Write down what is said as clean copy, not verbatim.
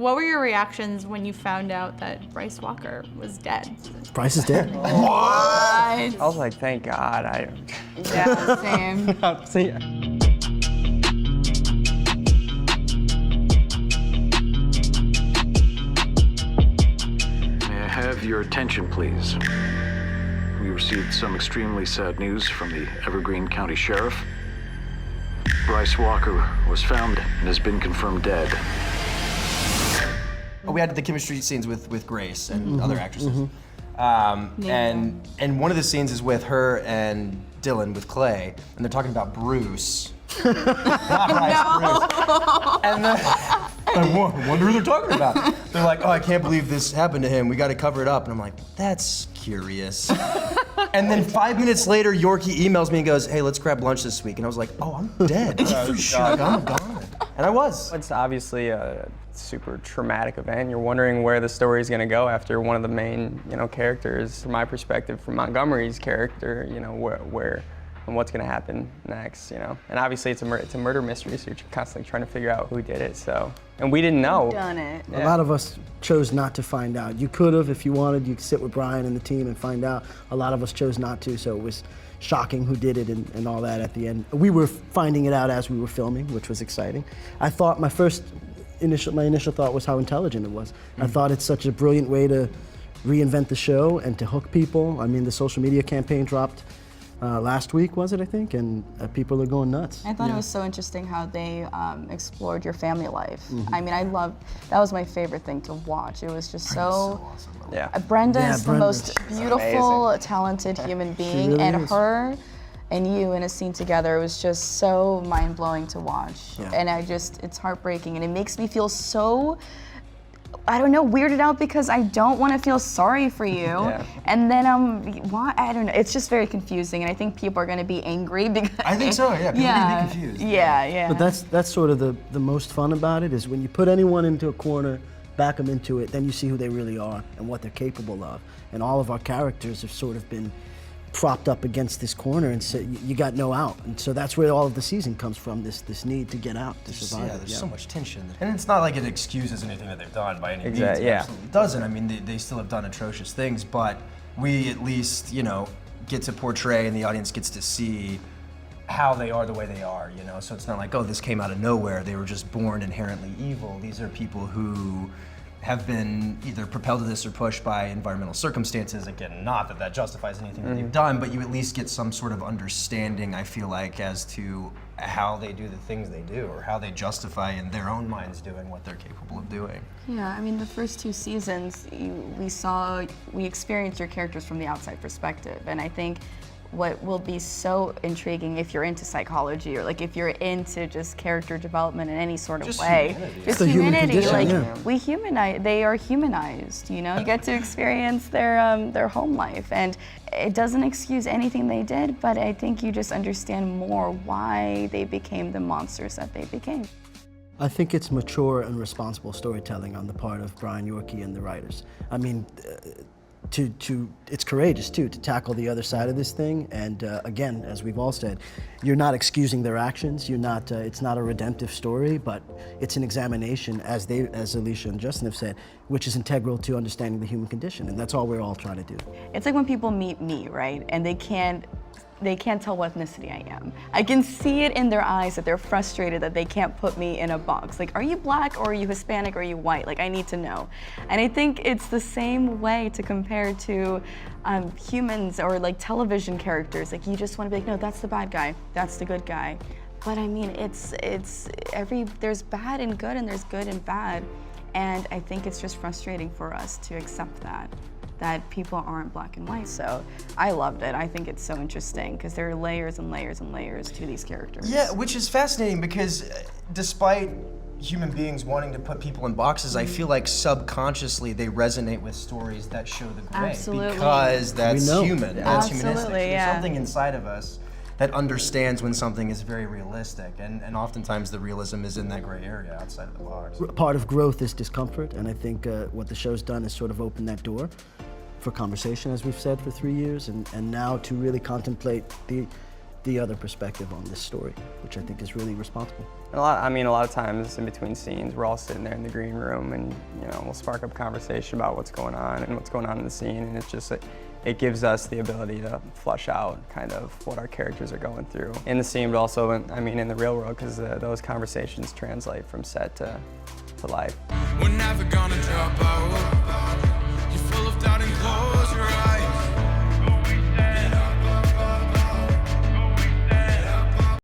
What were your reactions when you found out that Bryce Walker was dead? Bryce is dead. What? I was like, thank God. Yeah, same. See, May I have your attention, please? We received some extremely sad news from the Evergreen County Sheriff. Bryce Walker was found and has been confirmed dead. We had the chemistry scenes with Grace and other actresses. And one of the scenes is with her and Dylan with Clay, and they're talking about Bruce. Not Bryce, Bruce. And then, I wonder who they're talking about. They're like, oh, I can't believe this happened to him. We got to cover it up. And I'm like, that's curious. And then 5 minutes later, Yorkie emails me and goes, hey, let's grab lunch this week. And I was like, oh, I'm dead. For sure, I'm gone. And I was. it's obviously a super traumatic event. You're wondering where the story's gonna go after one of the main, characters, from my perspective, from Montgomery's character, where and what's gonna happen next, And obviously it's a murder mystery, so you're constantly trying to figure out who did it, so. And we didn't know. Done it. A lot of us chose not to find out. You could have, if you wanted, you could sit with Brian and the team and find out. A lot of us chose not to, so it was shocking who did it and all that at the end. We were finding it out as we were filming, which was exciting. I thought my initial thought was how intelligent it was. I thought it's such a brilliant way to reinvent the show and to hook people. I mean, the social media campaign dropped last week, was it, I think? And people are going nuts. I thought it was so interesting how they explored your family life. I mean, that was my favorite thing to watch. It was just so awesome. Yeah. Brenda is the most She's beautiful, amazing. talented human being, really and is. her and you in a scene together, it was just so mind-blowing to watch. Yeah. And it's heartbreaking, and it makes me feel so, I don't know, weirded out because I don't want to feel sorry for you. Yeah. And then why? I don't know. It's just very confusing, and I think people are going to be angry because. I think so, yeah. People need to be confused. Yeah. But that's sort of the most fun about it, is when you put anyone into a corner, back them into it, then you see who they really are and what they're capable of. And all of our characters have sort of been propped up against this corner and said, you got no out. And so that's where all of the season comes from, this need to get out, to survive. Yeah, there's so much tension. And it's not like it excuses anything that they've done by any means. Exactly, It yeah. absolutely doesn't. I mean, they still have done atrocious things, but we at least, get to portray, and the audience gets to see how they are the way they are, So it's not like, oh, this came out of nowhere. They were just born inherently evil. These are people who have been either propelled to this or pushed by environmental circumstances. Again, not that justifies anything that they've done, but you at least get some sort of understanding, I feel like, as to how they do the things they do, or how they justify in their own minds doing what they're capable of doing. Yeah, I mean, the first 2 seasons, we experienced your characters from the outside perspective, and I think what will be so intriguing if you're into psychology, or like if you're into just character development in any sort of Just way. humanity. Just the human humanity, condition, like yeah. they are humanized, You get to experience their home life, and it doesn't excuse anything they did, but I think you just understand more why they became the monsters that they became. I think it's mature and responsible storytelling on the part of Brian Yorkie and the writers. I mean, it's courageous too, to tackle the other side of this thing. And again, as we've all said, you're not excusing their actions. You're not. It's not a redemptive story, but it's an examination, as Alicia and Justin have said, which is integral to understanding the human condition. And that's all we're all trying to do. It's like when people meet me, right? And they can't tell what ethnicity I am. I can see it in their eyes that they're frustrated that they can't put me in a box. Like, are you black, or are you Hispanic, or are you white? Like, I need to know. And I think it's the same way to compare to humans or like television characters. Like, you just want to be like, no, that's the bad guy, that's the good guy. But I mean, there's bad and good, and there's good and bad. And I think it's just frustrating for us to accept that people aren't black and white. So I loved it. I think it's so interesting because there are layers and layers and layers to these characters. Yeah, which is fascinating because despite human beings wanting to put people in boxes, I feel like subconsciously they resonate with stories that show the gray. Absolutely. Because that's know. human, that's humanistic. Absolutely, There's yeah. something inside of us that understands when something is very realistic, and oftentimes the realism is in that gray area outside of the box. Part of growth is discomfort, and I think what the show's done is sort of open that door for conversation, as we've said for 3 years, and now to really contemplate the the other perspective on this story, which I think is really responsible. And a lot of times in between scenes, we're all sitting there in the green room, and we'll spark up conversation about what's going on in the scene, and it's just it gives us the ability to flush out kind of what our characters are going through in the scene, but also in the real world, because those conversations translate from set to life. We're never gonna drop